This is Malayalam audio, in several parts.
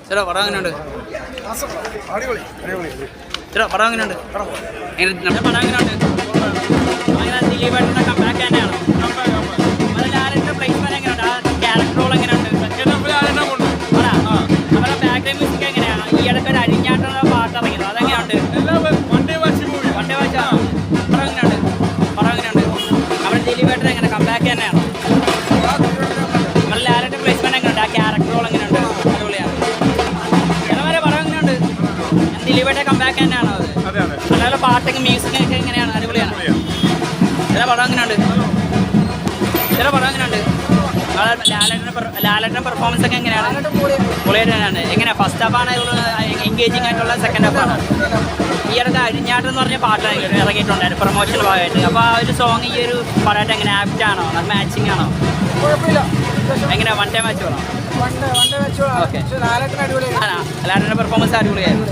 ചേട്ടാ പടം എങ്ങനെയുണ്ട്? ചേട്ടാ പടം എങ്ങനെയുണ്ട്? നമ്മുടെ പടം എങ്ങനെയുണ്ട്? ദിലീപേട്ടൻ്റെ കംബാക്ക് തന്നെയാണ്. ലാലേട്ടൻ്റെ പ്ലേസ്മെന്റ് എങ്ങനെയുണ്ട്? ആ ക്യാരക്ടർ റോൾ എങ്ങനെയുണ്ട്? നമ്മുടെ ബാക്ക്ഗ്രൗണ്ട് മ്യൂസിക് എങ്ങനെയാണ്? ഈ ഇടയ്ക്ക് ഒരു അഴിഞ്ഞാട്ടുള്ള പാട്ട് ഇറങ്ങിയത് അതെങ്ങനെയുണ്ട്? പണ്ടേ വായിച്ചാ പടം എങ്ങനെയുണ്ട്? പടം എങ്ങനെയുണ്ട്? നമ്മുടെ ദിലീപേട്ടൻ എങ്ങനെ കംബാക്ക് തന്നെയാണ്? നമ്മുടെ ലാലേട്ടൻ്റെ പ്ലേസ്മെന്റ് എങ്ങനെയുണ്ട്? ആ ക്യാരക്ടർ റോൾ എങ്ങനെയുണ്ട്? അടിപൊളിയാണ്. ഇടവരെ പടം എങ്ങനെയുണ്ട്? ദിലീപേട്ടൻ്റെ കംബാക്ക് തന്നെയാണോ അത്? അതേപോലെ പാട്ടൊക്കെ മ്യൂസിക് ഒക്കെ എങ്ങനെയാണ്? അടിപൊളിയാണ്. ചില പടം എങ്ങനെയുണ്ട്? ചില പടം എങ്ങനെയുണ്ട്? ലാലേട്ടൻ്റെ പെർഫോമൻസ് ഒക്കെ എങ്ങനെയാണ്? പൊളിയായിട്ട് തന്നെയാണ്. എങ്ങനെയാണ്? ഫസ്റ്റ് ഹാഫാണ് എൻഗേജിങ് ആയിട്ടുള്ള സെക്കൻഡ് ഹാഫാണ്. ഈ ഇടയ്ക്ക് അഴിഞ്ഞാട്ടം എന്ന് പറഞ്ഞ പാട്ട് ഇറങ്ങിയിട്ടുണ്ടായിരുന്നു പ്രൊമോഷണൽ ഭാഗമായിട്ട്. അപ്പോൾ ആ ഒരു സോങ് ഈ ഒരു പടമായിട്ട് എങ്ങനെ ആപ്റ്റ് ആണോ? അത് മാച്ചിങ് ആണോ? കുഴപ്പമില്ല. എങ്ങനെയാ വൺ ടൈം മാച്ച് വേണോ? ഓക്കെ. ലാലേട്ടൻ്റെ പെർഫോമൻസ് അടിപൊളിയായിരുന്നു.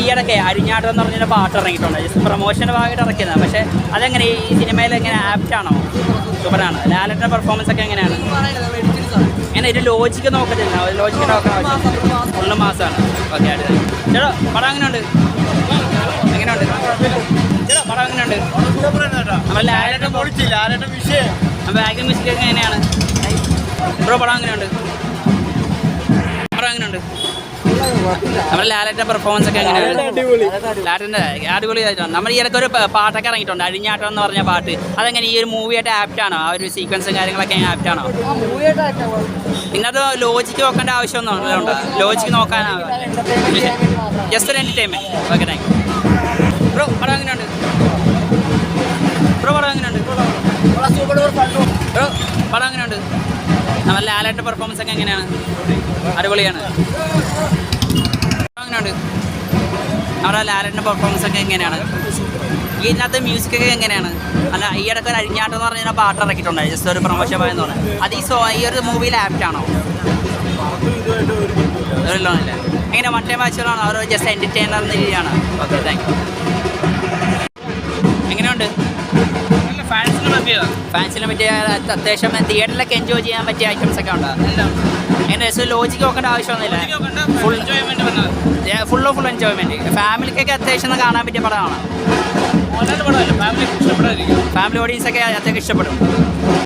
ഈ ഇടയ്ക്ക് അഴിഞ്ഞാട്ടം എന്ന് പറഞ്ഞൊരു പാട്ട് ഇറങ്ങിയിട്ടുണ്ട്. ജസ്റ്റ് പ്രൊമോഷൻ്റെ ഭാഗമായിട്ട് ഇറക്കിയതാണ്. പക്ഷേ അതെങ്ങനെ ഈ സിനിമയിൽ എങ്ങനെ ആപ്റ്റ് ആണോ? സൂപ്പറാണ്. ലാലേട്ടൻ്റെ പെർഫോമൻസ് ഒക്കെ എങ്ങനെയാണ്? അങ്ങനെ ഒരു ലോജിക്ക് നോക്കത്തില്ല. ഒരു ലോജിക്ക് നോക്കണം. ഫുള്ള് മാസമാണ്. ഓക്കെ ആയിട്ട്. ചേട്ടാ പടം എങ്ങനെയുണ്ട്? എങ്ങനെയുണ്ട് ചേട്ടാ പടം എങ്ങനെയുണ്ട്? നമ്മൾ ലാലേട്ടൻ ബാഗ് മ്യൂസിക് എങ്ങനെയാണ് ബ്രോ? പടം എങ്ങനെയുണ്ട്? പടം എങ്ങനെയുണ്ട്? നമ്മുടെ ലാലേട്ടൻ്റെ പെർഫോമൻസ് ഒക്കെ എങ്ങനെയാണ്? ലാലേട്ടൻ്റെ അടിപൊളിയായിട്ടാണ്. നമ്മൾ ഈ ഇടയ്ക്ക് ഒരു പാട്ടൊക്കെ ഇറങ്ങിയിട്ടുണ്ട് അഴിഞ്ഞാട്ടം എന്ന് പറഞ്ഞ പാട്ട്. അതെങ്ങനെ ഈ ഒരു മൂവിയായിട്ട് ആപ്റ്റ് ആണോ? ആ ഒരു സീക്വൻസും കാര്യങ്ങളൊക്കെ ആപ്റ്റ് ആണോ? പിന്നെ അത് ലോജിക്ക് നോക്കേണ്ട ആവശ്യമൊന്നും ഉണ്ടോ? ലോജിക്ക് നോക്കാനാണ് ജസ്റ്റ് ഒരു entertainment. Okay thank you bro. പടം എങ്ങനെയുണ്ട് ബ്രോ? പടം എങ്ങനെയുണ്ട് ബ്രോ? പടം എങ്ങനെയുണ്ട്? നമ്മുടെ ലാലേട്ടൻ്റെ പെർഫോമൻസ് ഒക്കെ എങ്ങനെയാണ്? അടിപൊളിയാണ്. എങ്ങനെയുണ്ട്? നമ്മുടെ ലാലേട്ടൻ്റെ പെർഫോമൻസ് ഒക്കെ എങ്ങനെയാണ്? ഇതിനകത്ത് മ്യൂസിക് ഒക്കെ എങ്ങനെയാണ്? അല്ല ഈ ഇടയ്ക്ക് ഒരു അഴിഞ്ഞാട്ടം എന്ന് പറഞ്ഞാൽ പാട്ട് ഇറക്കിയിട്ടുണ്ടായി ജസ്റ്റ് ഒരു പ്രൊമോഷൻ എന്ന് പറഞ്ഞാൽ. അത് ഈ ഒരു മൂവിയിൽ ആപ്റ്റ് ആണോ? ഒരില്ലോന്നില്ല. എങ്ങനെ വൺ ടൈം വാച്ചുകളാണോ? അവർ ജസ്റ്റ് എൻ്റർടൈനർ എന്ന രീതിയാണ്? Okay thank you. എങ്ങനെയുണ്ട്? ഫാൻസിനെ പറ്റിയ അത്യാവശ്യം തിയേറ്ററിലൊക്കെ എൻജോയ് ചെയ്യാൻ പറ്റിയ ഐറ്റംസ് ഒക്കെ ഉണ്ട്. അങ്ങനെ ലോജിക്ക് നോക്കേണ്ട ആവശ്യമൊന്നുമില്ല. Full enjoyment. ഫാമിലിക്കൊക്കെ അത്യാവശ്യം കാണാൻ പറ്റിയ പടമാണ്. ഫാമിലി ഓഡിയൻസൊക്കെ അത്യാവശ്യം ഇഷ്ടപ്പെടും.